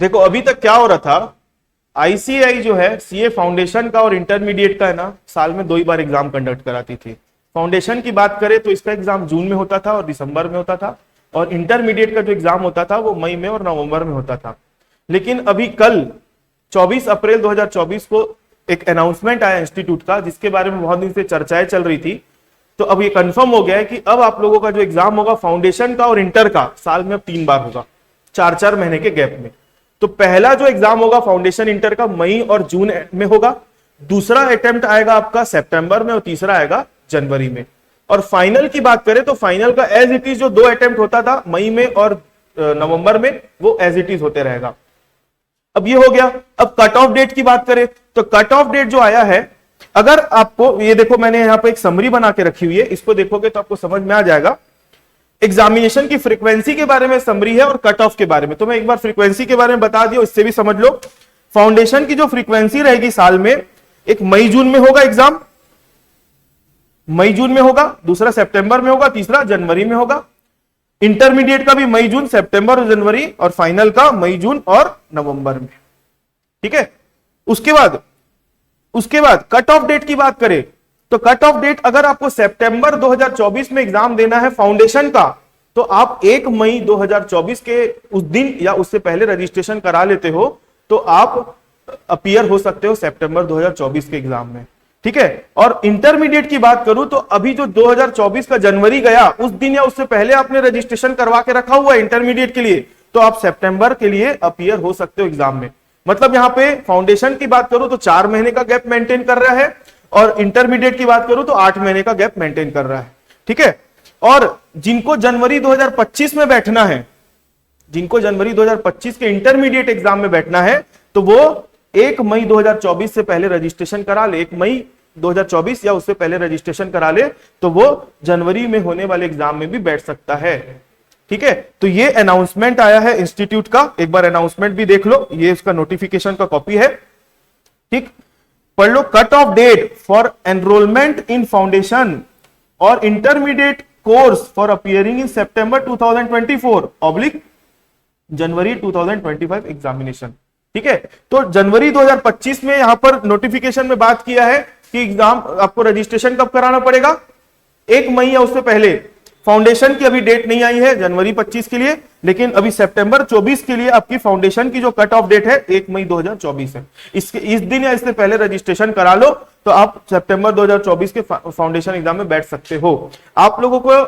देखो अभी तक क्या हो रहा था, आईसीआई जो है सीए फाउंडेशन का और इंटरमीडिएट का है ना, साल में 2 ही बार एग्जाम कंडक्ट कराती थी। फाउंडेशन की बात करें तो इसका एग्जाम जून में होता था और दिसंबर में होता था, और इंटरमीडिएट का जो एग्जाम होता था वो मई में और नवंबर में होता था। लेकिन अभी कल 24 अप्रैल 2024 को एक अनाउंसमेंट आया इंस्टीट्यूट का, जिसके बारे में बहुत दिन से चर्चाएं चल रही थी। तो अब ये कंफर्म हो गया है कि अब आप लोगों का जो एग्जाम होगा फाउंडेशन का और इंटर का, साल में अब 3 बार होगा, 4-4 महीने के गैप में। तो पहला जो एग्जाम होगा फाउंडेशन इंटर का मई और जून में होगा, दूसरा अटेम्प्ट आएगा आपका सितंबर में और तीसरा आएगा जनवरी में। और फाइनल की बात करें तो फाइनल का एज इट इज जो 2 अटेम्प्ट होता था मई में और नवंबर में, वो एज इट इज होते रहेगा। अब ये हो गया। अब कट ऑफ डेट की बात करें तो कट ऑफ डेट जो आया है, अगर आपको ये देखो मैंने यहां पे एक समरी बना के रखी हुई है, इसको देखोगे तो आपको समझ में आ जाएगा। एग्जामिनेशन की फ्रीक्वेंसी के बारे में समरी है और कट ऑफ के बारे में। तो मैं एक बार फ्रीक्वेंसी के बारे में बता दिया, इससे भी समझ लो। फाउंडेशन की जो फ्रीक्वेंसी रहेगी साल में, एक मई जून में होगा एग्जाम, मई जून में होगा, दूसरा सितंबर में होगा, तीसरा जनवरी में होगा। इंटरमीडिएट का भी मई जून सितंबर और जनवरी, और फाइनल का मई जून और नवंबर में। ठीक है। उसके बाद कट ऑफ डेट की बात करें तो कट ऑफ डेट अगर आपको सितंबर 2024 में एग्जाम देना है फाउंडेशन का, तो आप 1 मई 2024 के उस दिन या उससे पहले रजिस्ट्रेशन करा लेते हो, तो आप अपीयर हो सकते हो सितंबर 2024 के एग्जाम में। ठीक है। और इंटरमीडिएट की बात करूं तो अभी जो 2024 का जनवरी गया, उस दिन या उससे पहले आपने रजिस्ट्रेशन करवा के रखा हुआ है इंटरमीडिएट के लिए, तो आप सितंबर के लिए अपीयर हो सकते हो एग्जाम में। मतलब यहां पे फाउंडेशन की बात करूं तो 4 महीने का गैप मेंटेन कर रहा है, और इंटरमीडिएट की बात करूं तो 8 महीने का गैप मेंटेन कर रहा है। ठीक है। और जिनको जनवरी 2025 में बैठना है, जिनको जनवरी 2025 के इंटरमीडिएट एग्जाम में बैठना है, तो वो 1 मई 2024 से पहले रजिस्ट्रेशन करा ले। 1 मई 2024 या उससे पहले रजिस्ट्रेशन करा ले, तो वो जनवरी में होने वाले एग्जाम में भी बैठ सकता है। ठीक है। तो ये अनाउंसमेंट आया है इंस्टीट्यूट का, एक बार अनाउंसमेंट भी देख लो, ये उसका नोटिफिकेशन का कॉपी है। ठीक, पढ़ लो। Cut off date for enrollment in foundation और intermediate course for appearing in सितंबर 2024 जनवरी 2025 एग्जामिनेशन। ठीक है। तो जनवरी 2025 में यहां पर नोटिफिकेशन में बात किया है कि एग्जाम आपको रजिस्ट्रेशन कब कराना पड़ेगा, 1 मई या उससे पहले। फाउंडेशन की अभी डेट नहीं आई है जनवरी 25 के लिए, लेकिन अभी सितंबर 24 के लिए आपकी फाउंडेशन की जो कट ऑफ डेट है 1 मई 2024 है। इस दिन या इससे पहले रजिस्ट्रेशन करा लो, तो आप सितंबर 2024 के फाउंडेशन एग्जाम में बैठ सकते हो। आप लोगों को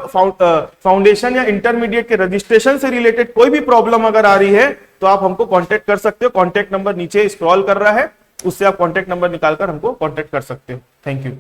फाउंडेशन या इंटरमीडिएट के रजिस्ट्रेशन से रिलेटेड कोई भी प्रॉब्लम अगर आ रही है, तो आप हमको कांटेक्ट कर सकते हो। कांटेक्ट नंबर नीचे स्क्रॉल कर रहा है, उससे आप कांटेक्ट नंबर निकालकर हमको कांटेक्ट कर सकते हो। Thank you.